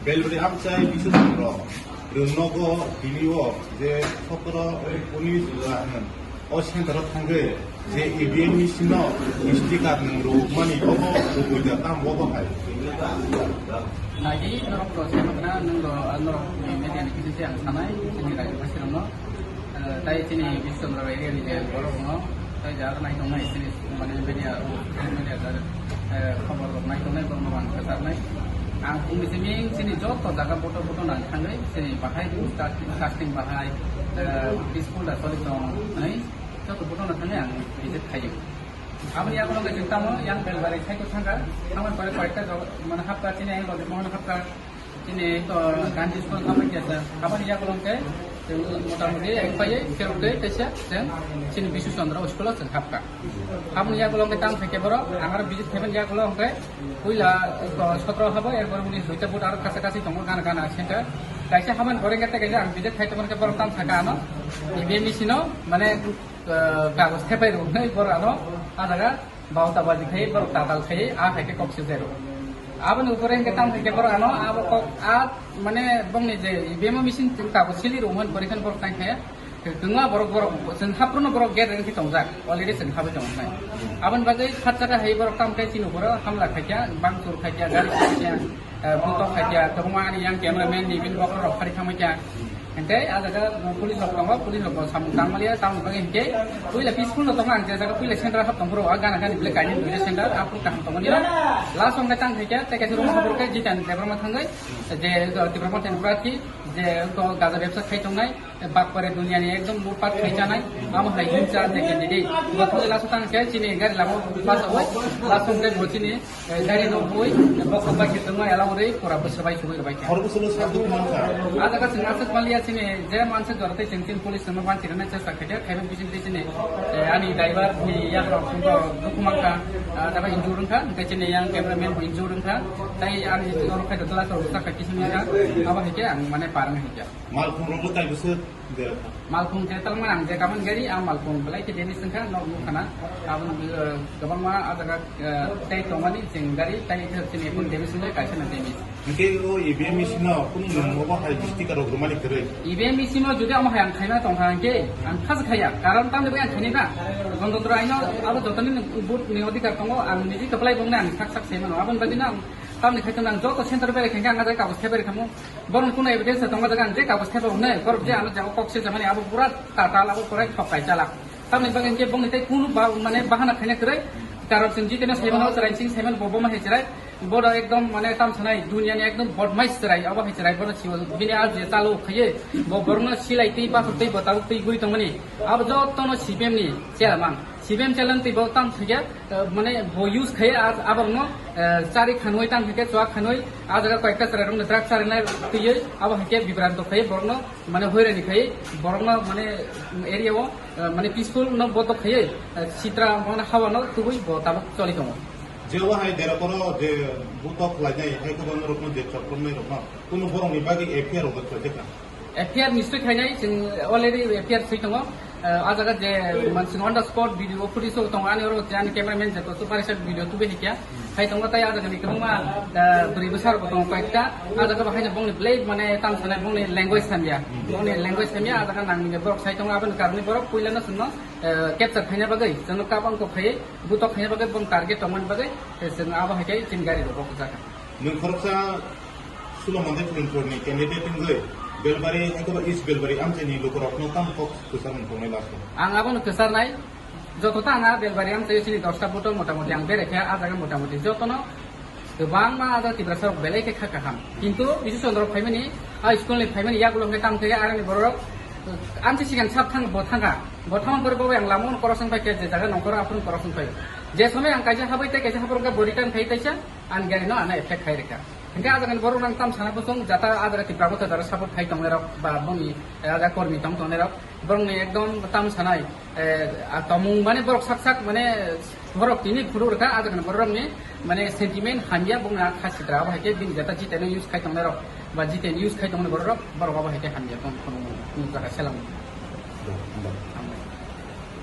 বেলবারি আমচাই বিশু চন্দ্র রনগ বিনিও যে সতর পুলিশ ও সেন্টার থাঙ্গে যে ইভিএম মেশিন স্টিকার রোগমানি অব রোগইদা তাম বহাই lagi norok proses makna norok media ni kisi yang sana ini lagi masih rono tapi sini bisa norok area ni dia borok no tapi jangan naik tong naik sini mana media ada kabar naik tong naik borok mana kesar naik aku sini jauh tu jaga foto nak tanggai sini bahai tu casting bahai peaceful dah solid dong naik jauh tu foto nak tanggai yang visit kayu अब यहाँ को चिंता में यहाँ बेलबारी खाई को थांगा हमारे पर पड़ता मन हफ्ता चीने एक लोग मोहन हफ्ता चीने तो गांधी स्कूल हमारे जैसा हमारे यहाँ को के मोटामुटी एक पाये फिर उठे कैसे चीने विशु चंद्र स्कूल से हफ्ता हम यहाँ को के काम थे बरो हमारे विजिट थे यहाँ को के कोईला 17 हबो एक बार उन्हीं दुईटा बुट और कासे कासे तंगो गाना गाना सेंटर कैसे हमारे घरे के कैसे हम विजिट थे तो मन के बरो काम थाका आनो ये मिसिनो माने कागज खेपाई रो नहीं बरो आनो adaga bau tabal dikai baru tabal kai a kai ke kopsi zero aban upore ke tam ke baru ano abo kok a mane bong ni je bema machine ta ko sili roman porikan bor kai kai tungwa borok sen hapruno borok get ren ki tongjak already sen habe tong nai aban bagai khacha ka hai borok tam kai sinu boro hamla khaja bangtur khaja gari khaja butok khaja tongwani yang cameraman ni bin bokor rok khari khamaja ente ada polis lok samutang malia tamu bagi ente puila peaceful no tongan jaga puila center hap tombro agana kan ibile kaini puila center apu kaham tomani langsung datang saja teka suruh kabur ke jitan departemen thangai je departemen temporary je to gaza website khai tongai bak pare dunia ni ekdom lutpat khai janai am hai hincha deke didi batul langsung tang ke chini gari lamo pas oi langsung ke bocini gari no boy bok bak ke tongai ala ore pura bersabai subai baik horbusulo sabdu manka ada ka sinasat malia sini je manse dorte cengkin polis sama pan tirana cesa kerja kaiban bisin di sini ani driver ni yang rok untuk dokumangka dapat injurun kan ke sini yang cameraman injurun kan tapi ani orang kai dotla so rusak ke sini kan apa hike ang mane parang hike malpung robo tai busut malpung je tal manang je kaman gari ang malpung belai ke jenis sengka no kana abun gabang ma ada tai tomani sing gari tai ke sini pun demis sini kai sana demis ke o IBM sino pun mo ba hai sticker rumani kere IBM sino যদি আমার হায়াং খাইনা তং হায়াংকে আং খাজ খাইয়া কারণ তাম দেবে আং খাইনা গণতন্ত্র আইনো আবো যতনি বুট নি অধিকার দङ আং নিজি কপ্লাই বংনা আং সাক সাক সেমান আবন বাদিনা তামনি খাইতন আং যত সেন্টার বেরে খেঙ্গা আং জায়গা কাগজ খেবেরে খামু বরং কোন এভিডেন্স দङ জায়গা আং যে কাগজ খেবে হনে গরব যে আনো যাও কক্সে জামানি আবো পুরা টাটাল আবো পুরা ঠকাই চালা তামনি বাগেন যে বংনি তাই কোন মানে বাহানা খাইনা করে কারণ সিনজি তেনা সেমান চালাই সিং সেমান ববো মা হেচরাই বড় একদম মানে তাম ছানাই দুনিয়ানি একদম বদমাইশ চালাই আবা হেচরাই বড় সিও বিনি আজ যে চালু খাইয়ে বরং সিলাই তৈ পাথর তৈ বতাউ তৈ গুই তংমানি আব যতন CPM ni chairman CPM chairman তৈ বতাম থাকে মানে ব ইউজ খাই আবার ন চারি খানই তাম থাকে চোয়া খানই আজাga কয়েকটা চারা রং ড্রাগ চারনাই তৈয়ে আবা হেকে বিভ্রান্ত খাই বরং মানে হইরানি খাই বরং মানে এরিয়াও মানে পিসফুল ন বত খাই চিত্রা মানে হাওয়ানো তুই বতাব চলি দङ যেও হাই দেরা পর যে বুতক লাগাই হাই কবন রকম যে চক্রমে রকম কোন বরংনি বাকি এফআইআর হতো দেখা এফআইআর নিশ্চয় খাইনাই जों অলরেডি এফআইআর সই দङ আজাga যে Mansingh on the spot video footage দङ আনি ওর জানি ক্যামেরাম্যান যে সুপারস্টার ভিডিও তুবে হিকিয়া খাই দङ তাই আজাga ni kama beri besar dङ কয়েকটা আজাga বাহাইনা বংনি ব্লেড মানে তাম সানাই বংনি ল্যাঙ্গুয়েজ সামিয়া বংনি ল্যাঙ্গুয়েজ সামিয়া আজাga নাংনি বরক সাই দङ আবন কারণে বরক কইলানা सुननो ক্যাপচার খাইনা বাগै जों কাবাং को খাই বুতক খাইনা বাগै বং টার্গেট দङमोन बागै जों आबा हायkai चिन गारि रबक जाका नों खरसा सुलमन देफिनफोरनि कैंडिडेट गै बेलबारी एखबा इस बेलबारी आमजेनि लोकरखनो काम फक्स कुसारन फंनाय लासो आं आबन कुसारनाय যতটা আঙা বেলবারি আম চেয়েছিনি 10টা বুটো মোটামুটি আং বেরেখা আজাga মোটামুটি যতনো गोबां मा आदा तिब्रासर बेलेके खाका खाम किन्तु बिसु चंद्र फाइमानि स्कुलनि फाइमानि यागुलो हे काम थेगा आरनि बरक आमसे सिगां साब थां बथांगा बथां परबो आं लामन करसन फाइके जे जागा नंकर आपुन करसन फाइ जे समय आं काइजा हाबै ते काइजा हाबरगा बरिटान फाइ तैसा आं गारिनो आना एफेक्ट खाइ रेखा Hingga azagan baru nang tam sana pusong jata azaga tipramu tadara support khai tongerok ba bongi azaga kormi tong tongerok borong ni ekdom tam sanai tomung mane borok sak sak mane borok tini khuru reka azagan borok ni mane sentiment hamia bongna khasitra ba heke bin jata jitene use khai tongerok ba jitene use khai tongner borok ba heke hamia tong khonu ni jaga selam